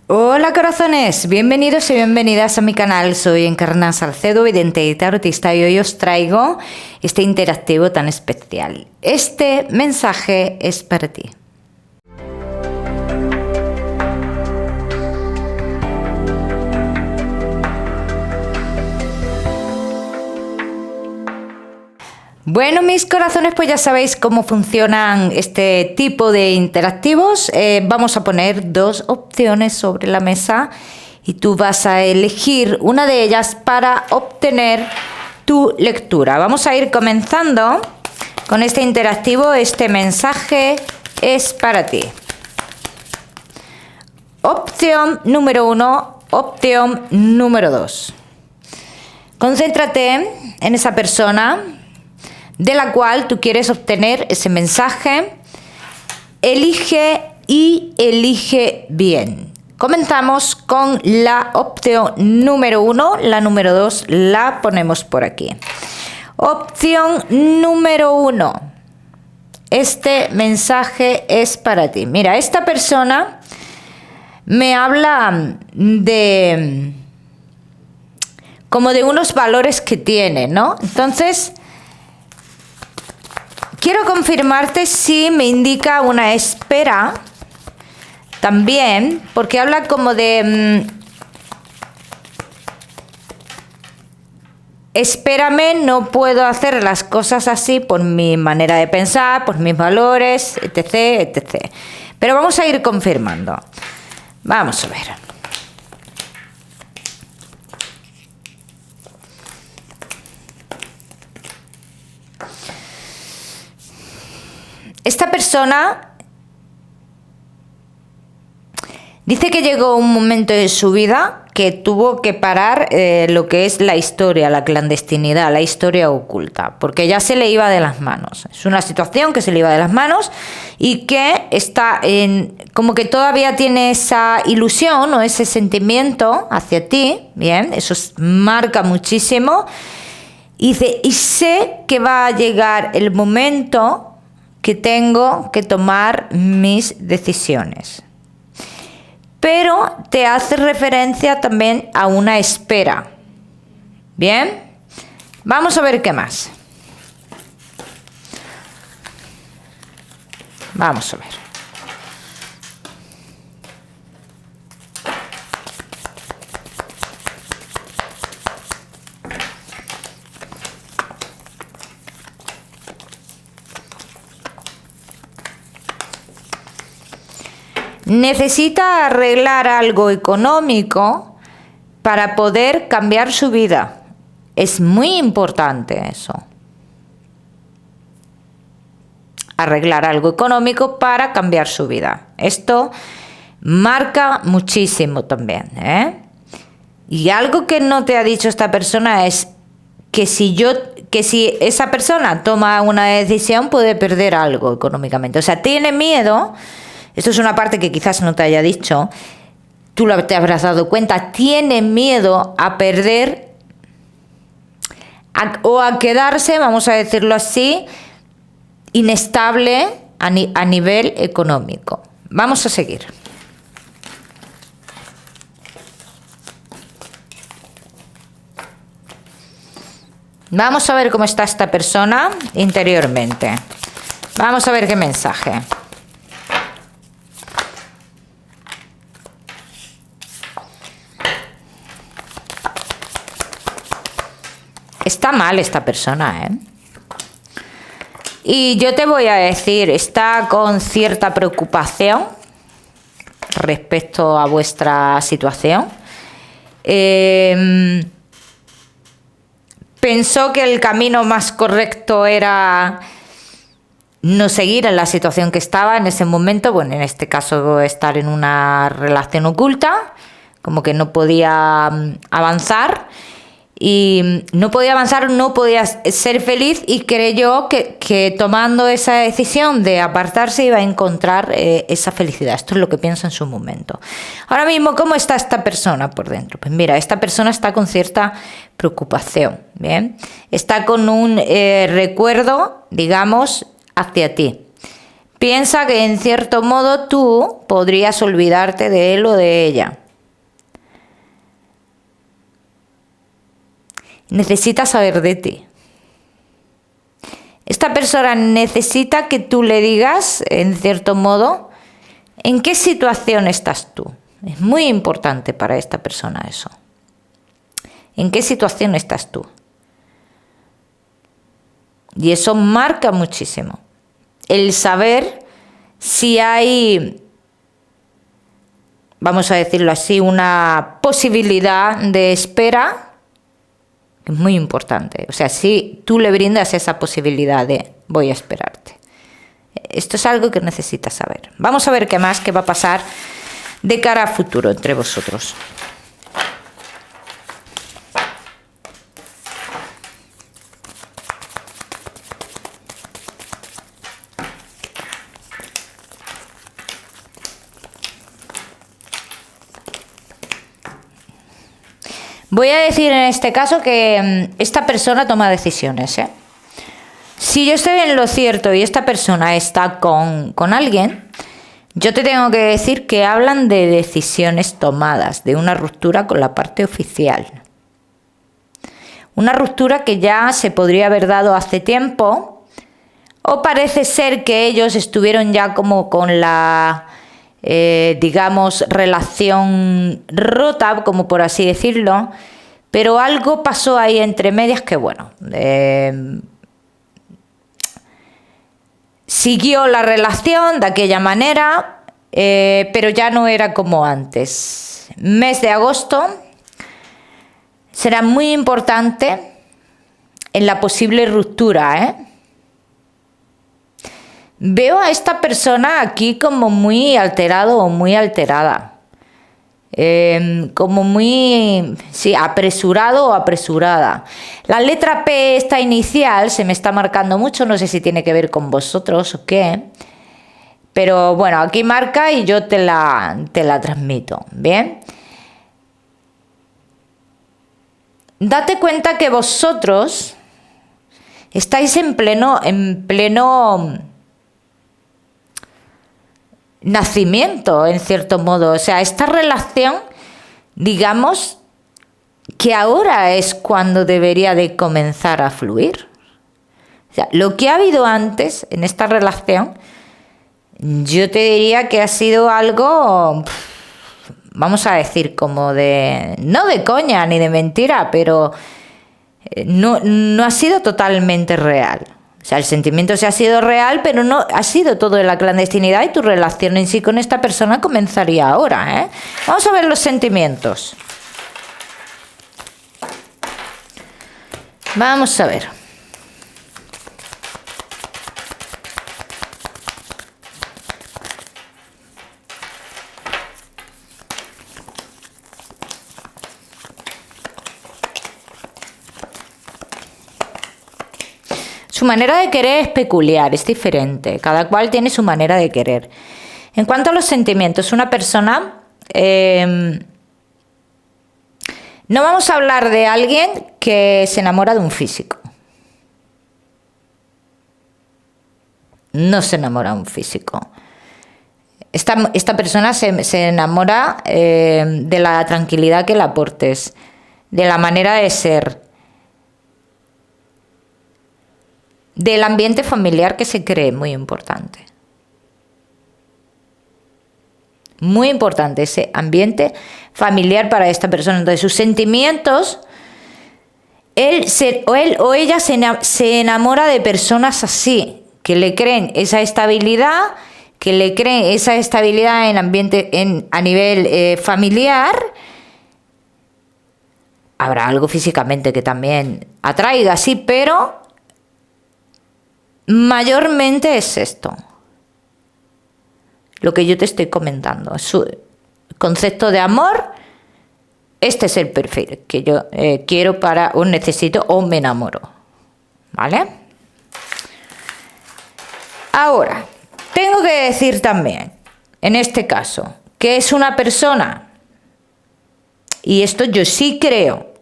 Hola corazones, bienvenidos y bienvenidas a mi canal. Soy Encarna Salcedo, vidente y tarotista, y hoy os traigo este interactivo tan especial. Este mensaje es para ti. Bueno, mis corazones, pues ya sabéis cómo funcionan este tipo de interactivos. Vamos a poner dos opciones sobre la mesa y tú vas a elegir una de ellas para obtener tu lectura. Vamos a ir comenzando con este interactivo. Este mensaje es para ti. Opción número 1, opción número 2. Concéntrate en esa persona de la cual tú quieres obtener ese mensaje. Elige y elige bien. Comenzamos con la opción número 1. La número 2 la ponemos por aquí. Opción número 1. Este mensaje es para ti. Mira, esta persona me habla de como de unos valores que tiene, ¿no? Entonces, quiero confirmarte si me indica una espera también, porque habla como de espérame, no puedo hacer las cosas así por mi manera de pensar, por mis valores, etc, etc. Pero vamos a ir confirmando. Vamos a ver. Esta persona dice que llegó un momento de su vida que tuvo que parar lo que es la historia, la clandestinidad, la historia oculta, porque ya se le iba de las manos. Es una situación que se le iba de las manos y que está como que todavía tiene esa ilusión o ese sentimiento hacia ti. Bien, eso marca muchísimo. Y dice, y sé que va a llegar el momento que tengo que tomar mis decisiones. Pero te hace referencia también a una espera. Bien, vamos a ver qué más. Vamos a ver. Necesita arreglar algo económico para poder cambiar su vida. Es muy importante eso. Arreglar algo económico para cambiar su vida. Esto marca muchísimo también, ¿eh? Y algo que no te ha dicho esta persona es que si esa persona toma una decisión puede perder algo económicamente. O sea, tiene miedo. Esto es una parte que quizás no te haya dicho, tú te habrás dado cuenta, tiene miedo a perder o a quedarse, vamos a decirlo así, inestable a nivel económico. Vamos a seguir. Vamos a ver cómo está esta persona interiormente. Vamos a ver qué mensaje. Está mal esta persona, ¿eh? Y yo te voy a decir, está con cierta preocupación respecto a vuestra situación. Pensó que el camino más correcto era no seguir en la situación que estaba en ese momento. Bueno, en este caso estar en una relación oculta, como que no podía avanzar. Y no podía avanzar, no podía ser feliz y creyó que tomando esa decisión de apartarse iba a encontrar esa felicidad. Esto es lo que piensa en su momento. Ahora mismo, ¿cómo está esta persona por dentro? Pues mira, esta persona está con cierta preocupación, ¿bien? Está con un recuerdo, digamos, hacia ti. piensa que en cierto modo tú podrías olvidarte de él o de ella. Necesita saber de ti. Esta persona necesita que tú le digas, en cierto modo, en qué situación estás tú. Es muy importante para esta persona eso. ¿En qué situación estás tú? Y eso marca muchísimo. El saber si hay, vamos a decirlo así, una posibilidad de espera. Es muy importante. O sea, si tú le brindas esa posibilidad de voy a esperarte. Esto es algo que necesitas saber. Vamos a ver qué más, qué va a pasar de cara a futuro entre vosotros. Voy a decir en este caso que esta persona toma decisiones, ¿eh? Si yo estoy en lo cierto y esta persona está con alguien, yo te tengo que decir que hablan de decisiones tomadas, de una ruptura con la parte oficial. Una ruptura que ya se podría haber dado hace tiempo, o parece ser que ellos estuvieron ya como con la, digamos, relación rota, como por así decirlo, pero algo pasó ahí entre medias que, bueno, siguió la relación de aquella manera, pero ya no era como antes. Mes de agosto será muy importante en la posible ruptura, ¿eh? Veo a esta persona aquí como muy alterado o muy alterada. Como muy, sí, apresurado o apresurada. La letra P, esta inicial, se me está marcando mucho, no sé si tiene que ver con vosotros o qué. Pero bueno, aquí marca y yo te la transmito, ¿bien? Date cuenta que vosotros estáis en pleno nacimiento, en cierto modo. O sea, esta relación, digamos, que ahora es cuando debería de comenzar a fluir. O sea, lo que ha habido antes en esta relación, yo te diría que ha sido algo, vamos a decir, como de, no de coña ni de mentira, pero no ha sido totalmente real. O sea, el sentimiento sí ha sido real, pero no ha sido todo en la clandestinidad y tu relación en sí con esta persona comenzaría ahora, ¿eh? Vamos a ver los sentimientos. Vamos a ver. Su manera de querer es peculiar, es diferente. Cada cual tiene su manera de querer. En cuanto a los sentimientos, una persona... no vamos a hablar de alguien que se enamora de un físico. No se enamora de un físico. Esta persona se enamora de la tranquilidad que le aportes, de la manera de ser, del ambiente familiar que se cree, muy importante. Muy importante ese ambiente familiar para esta persona. Entonces, sus sentimientos, él o ella se enamora de personas así, que le creen esa estabilidad, que le creen esa estabilidad en ambiente, a nivel familiar. Habrá algo físicamente que también atraiga, sí, pero mayormente es esto. Lo que yo te estoy comentando. Su concepto de amor, este es el perfil que yo quiero para, o necesito, o me enamoro. ¿Vale? Ahora, tengo que decir también, en este caso, que es una persona, y esto yo sí creo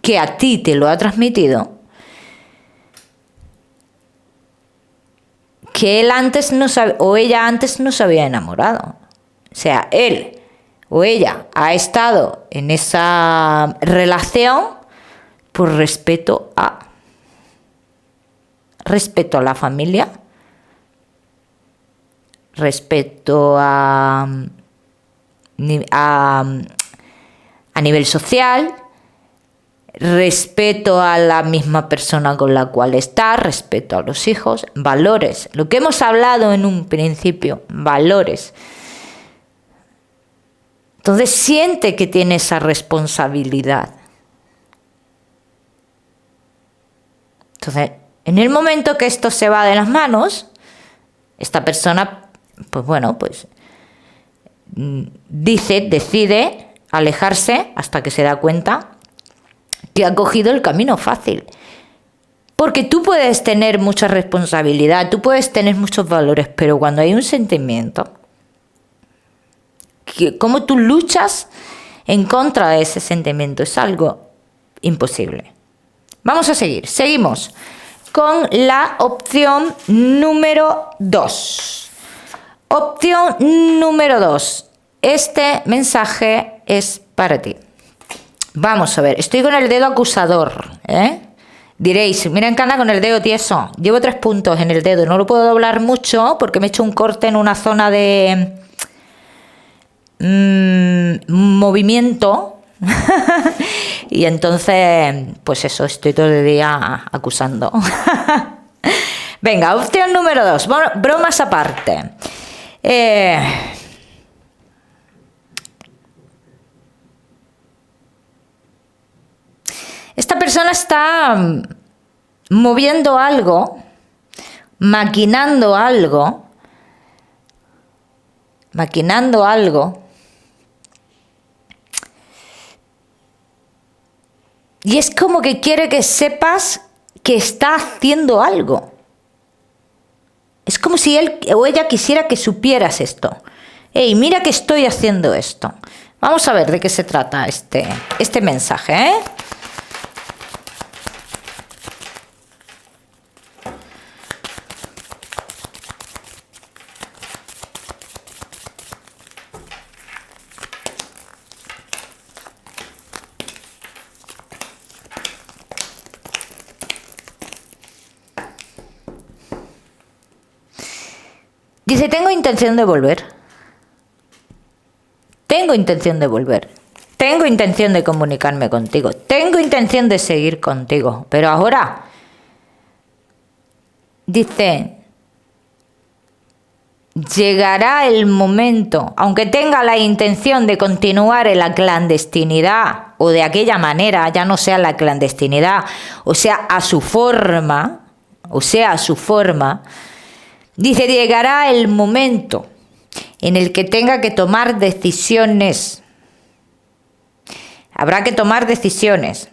que a ti te lo ha transmitido, que él antes no o ella antes no se había enamorado. O sea, él o ella ha estado en esa relación por respeto a la familia, respeto a nivel social, respeto a la misma persona con la cual está, respeto a los hijos, valores, lo que hemos hablado en un principio, valores. Entonces siente que tiene esa responsabilidad. Entonces, en el momento que esto se va de las manos, esta persona, pues bueno, pues decide alejarse hasta que se da cuenta que ha cogido el camino fácil. Porque tú puedes tener mucha responsabilidad, tú puedes tener muchos valores, pero cuando hay un sentimiento, ¿cómo tú luchas en contra de ese sentimiento? Es algo imposible. Vamos a seguir. Seguimos con la opción número 2. Opción número 2. Este mensaje es para ti. Vamos a ver. Estoy con el dedo acusador, ¿eh? Diréis, mira en Cana con el dedo tieso. Llevo 3 puntos en el dedo. No lo puedo doblar mucho porque me he hecho un corte en una zona de movimiento. Y entonces, pues eso, estoy todo el día acusando. Venga, opción número 2. Bromas aparte. Esta persona está moviendo algo, maquinando algo. Y es como que quiere que sepas que está haciendo algo. Es como si él o ella quisiera que supieras esto. Hey, mira que estoy haciendo esto. Vamos a ver de qué se trata este mensaje, ¿eh? Dice, tengo intención de volver. Tengo intención de volver. Tengo intención de comunicarme contigo. Tengo intención de seguir contigo. Pero ahora, dice, llegará el momento, aunque tenga la intención de continuar en la clandestinidad o de aquella manera, ya no sea la clandestinidad, o sea, a su forma, dice, llegará el momento en el que tenga que tomar decisiones. Habrá que tomar decisiones.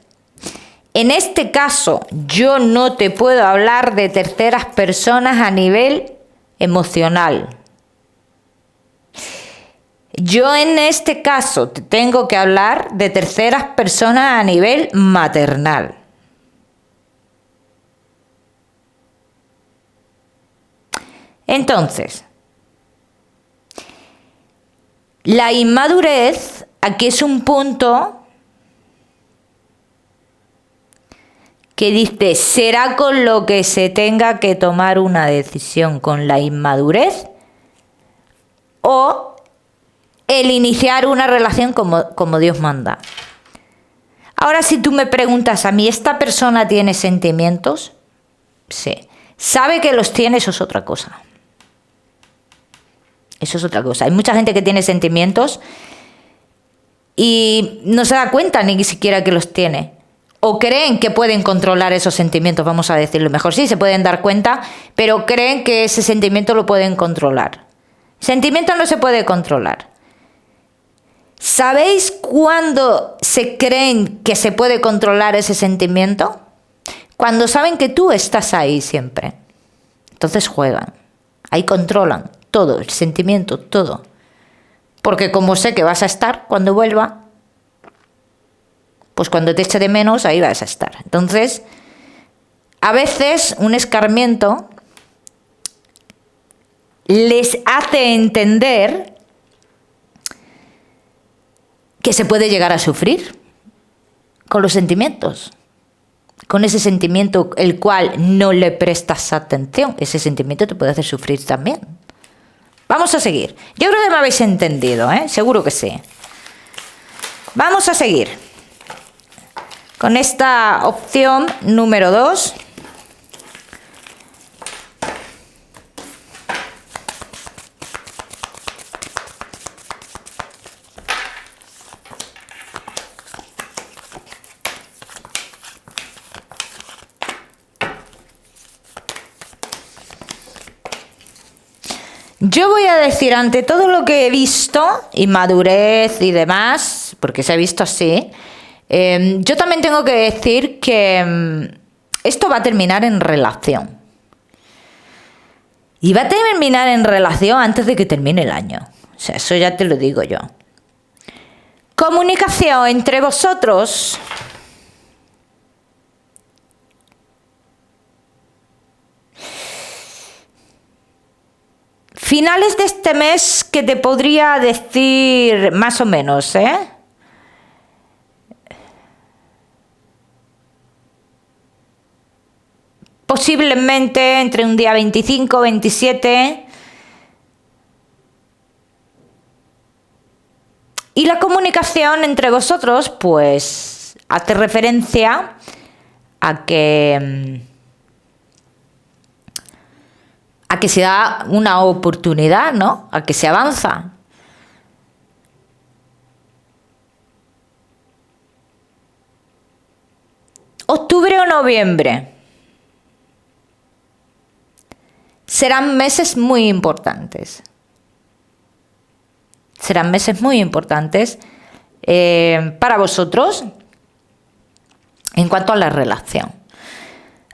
En este caso, yo no te puedo hablar de terceras personas a nivel emocional. Yo en este caso te tengo que hablar de terceras personas a nivel maternal. Entonces, la inmadurez aquí es un punto que dice, será con lo que se tenga que tomar una decisión, con la inmadurez o el iniciar una relación como Dios manda. Ahora, si tú me preguntas a mí, ¿esta persona tiene sentimientos? Sí. ¿Sabe que los tiene? Eso es otra cosa. Eso es otra cosa. Hay mucha gente que tiene sentimientos y no se da cuenta ni siquiera que los tiene. O creen que pueden controlar esos sentimientos, vamos a decirlo mejor. Sí, se pueden dar cuenta, pero creen que ese sentimiento lo pueden controlar. Sentimiento no se puede controlar. ¿Sabéis cuándo se creen que se puede controlar ese sentimiento? Cuando saben que tú estás ahí siempre. Entonces juegan. Ahí controlan todo, el sentimiento, todo. Porque como sé que vas a estar cuando vuelva, pues cuando te eche de menos, ahí vas a estar. Entonces, a veces un escarmiento les hace entender que se puede llegar a sufrir con los sentimientos. Con ese sentimiento el cual no le prestas atención. Ese sentimiento te puede hacer sufrir también. Vamos a seguir. Yo creo que me habéis entendido, ¿eh? Seguro que sí. Vamos a seguir con esta opción número 2. Yo voy a decir, ante todo lo que he visto, inmadurez y demás, porque se ha visto así, yo también tengo que decir que esto va a terminar en relación. Y va a terminar en relación antes de que termine el año. O sea, eso ya te lo digo yo. Comunicación entre vosotros. Finales de este mes que te podría decir más o menos, ¿eh? Posiblemente entre un día 25, 27. Y la comunicación entre vosotros, pues, hace referencia a que se da una oportunidad, ¿no? A que se avanza. Octubre o noviembre serán meses muy importantes. Serán meses muy importantes para vosotros en cuanto a la relación.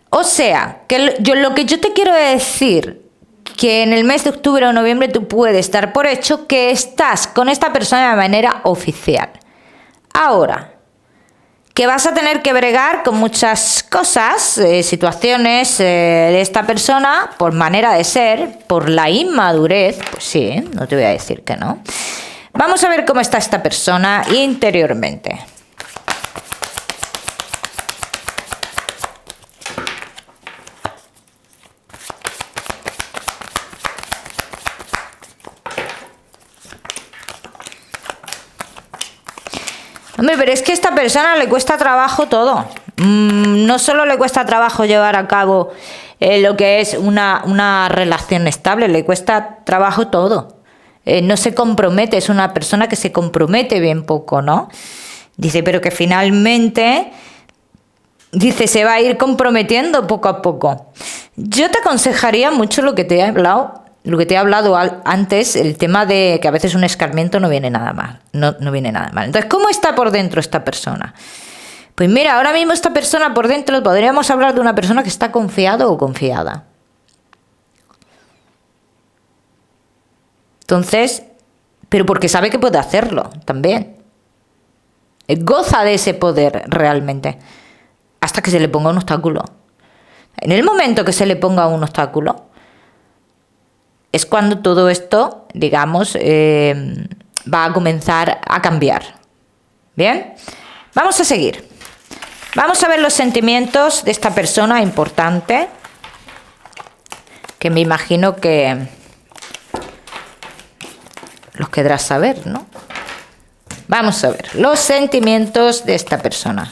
O sea, que lo que yo te quiero decir, que en el mes de octubre o noviembre tú puedes dar por hecho que estás con esta persona de manera oficial. Ahora, que vas a tener que bregar con muchas cosas, situaciones de esta persona, por manera de ser, por la inmadurez, pues sí, no te voy a decir que no. Vamos a ver cómo está esta persona interiormente. Hombre, pero es que a esta persona le cuesta trabajo todo. No solo le cuesta trabajo llevar a cabo lo que es una relación estable, le cuesta trabajo todo. No se compromete, es una persona que se compromete bien poco, ¿no? Dice, pero que finalmente, dice, se va a ir comprometiendo poco a poco. Yo te aconsejaría mucho lo que te he hablado antes, el tema de que a veces un escarmiento no viene nada mal. No viene nada mal. Entonces, ¿cómo está por dentro esta persona? Pues mira, ahora mismo esta persona por dentro podríamos hablar de una persona que está confiado o confiada. Entonces, pero porque sabe que puede hacerlo también. Goza de ese poder realmente. Hasta que se le ponga un obstáculo. En el momento que se le ponga un obstáculo, es cuando todo esto, digamos, va a comenzar a cambiar. ¿Bien? Vamos a seguir. Vamos a ver los sentimientos de esta persona importante, que me imagino que los querrás saber, ¿no? Vamos a ver los sentimientos de esta persona.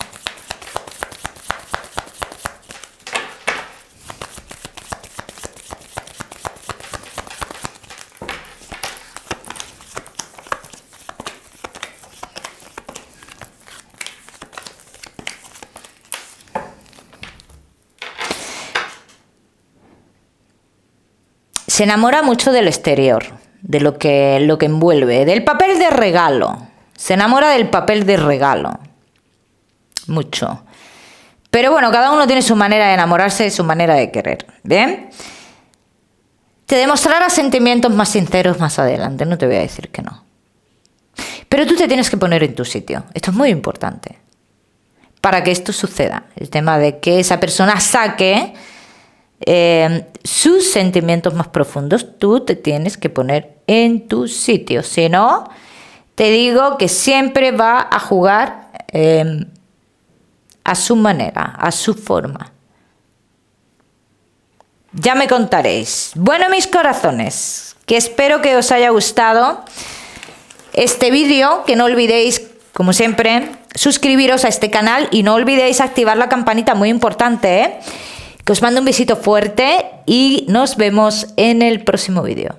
Se enamora mucho del exterior, de lo que envuelve, del papel de regalo. Se enamora del papel de regalo. Mucho. Pero bueno, cada uno tiene su manera de enamorarse y su manera de querer. ¿Bien? Te demostrará sentimientos más sinceros más adelante, no te voy a decir que no. Pero tú te tienes que poner en tu sitio. Esto es muy importante. Para que esto suceda. El tema de que esa persona saque sus sentimientos más profundos, tú te tienes que poner en tu sitio. Si no, te digo que siempre va a jugar a su manera, a su forma. Ya me contaréis. Bueno, mis corazones, que espero que os haya gustado este vídeo, que no olvidéis, como siempre, suscribiros a este canal y no olvidéis activar la campanita, muy importante, ¿eh? Que os mando un besito fuerte y nos vemos en el próximo vídeo.